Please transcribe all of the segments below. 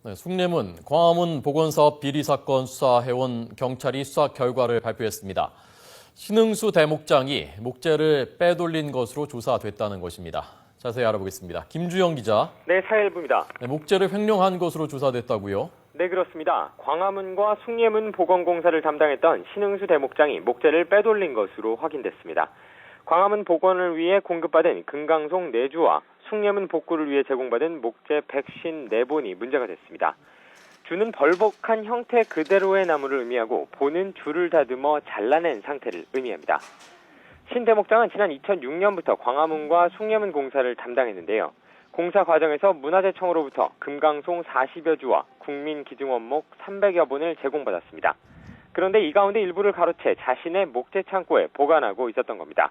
네, 숭례문 광화문 보건사업 비리 사건 수사해온 경찰이 수사 결과를 발표했습니다. 신흥수 대목장이 목재를 빼돌린 것으로 조사됐다는 것입니다. 자세히 알아보겠습니다. 김주영 기자. 네, 사일부입니다. 네, 목재를 횡령한 것으로 조사됐다고요? 네, 그렇습니다. 광화문과 숭례문 보건공사를 담당했던 신흥수 대목장이 목재를 빼돌린 것으로 확인됐습니다. 광화문 복원을 위해 공급받은 금강송 4주와 숭례문 복구를 위해 제공받은 목재 154본이 문제가 됐습니다. 주는 벌복한 형태 그대로의 나무를 의미하고 본은 줄을 다듬어 잘라낸 상태를 의미합니다. 신 대목장은 지난 2006년부터 광화문과 숭례문 공사를 담당했는데요. 공사 과정에서 문화재청으로부터 금강송 40여 주와 국민기증원목 300여 본을 제공받았습니다. 그런데 이 가운데 일부를 가로채 자신의 목재 창고에 보관하고 있었던 겁니다.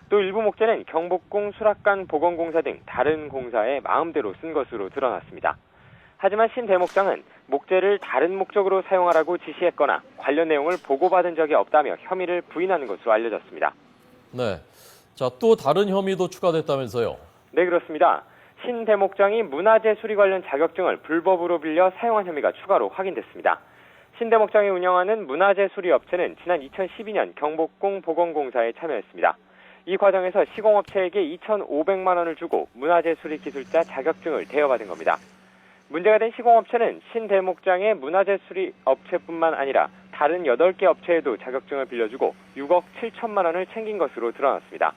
또 일부 목재는 경복궁 수락관 보건공사 등 다른 공사에 마음대로 쓴 것으로 드러났습니다. 하지만 신 대목장은 목재를 다른 목적으로 사용하라고 지시했거나 관련 내용을 보고받은 적이 없다며 혐의를 부인하는 것으로 알려졌습니다. 네. 자, 또 다른 혐의도 추가됐다면서요? 네, 그렇습니다. 신 대목장이 문화재 수리 관련 자격증을 불법으로 빌려 사용한 혐의가 추가로 확인됐습니다. 신 대목장이 운영하는 문화재 수리 업체는 지난 2012년 경복궁 보건공사에 참여했습니다. 이 과정에서 시공업체에게 2,500만 원을 주고 문화재 수리 기술자 자격증을 대여받은 겁니다. 문제가 된 시공업체는 신 대목장의 문화재 수리 업체뿐만 아니라 다른 8개 업체에도 자격증을 빌려주고 6억 7천만 원을 챙긴 것으로 드러났습니다.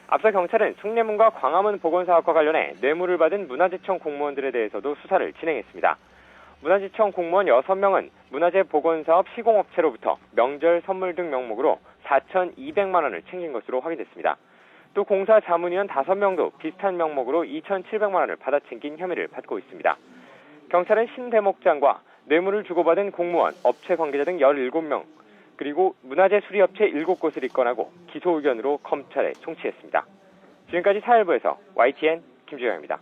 앞서 경찰은 숭례문과 광화문 보건사업과 관련해 뇌물을 받은 문화재청 공무원들에 대해서도 수사를 진행했습니다. 문화재청 공무원 6명은 문화재 보건사업 시공업체로부터 명절 선물 등 명목으로 4,200만 원을 챙긴 것으로 확인됐습니다. 또 공사 자문위원 5명도 비슷한 명목으로 2,700만 원을 받아 챙긴 혐의를 받고 있습니다. 경찰은 신 대목장과 뇌물을 주고받은 공무원, 업체 관계자 등 17명, 그리고 문화재 수리업체 7곳을 입건하고 기소 의견으로 검찰에 송치했습니다. 지금까지 사일부에서 YTN 김주영입니다.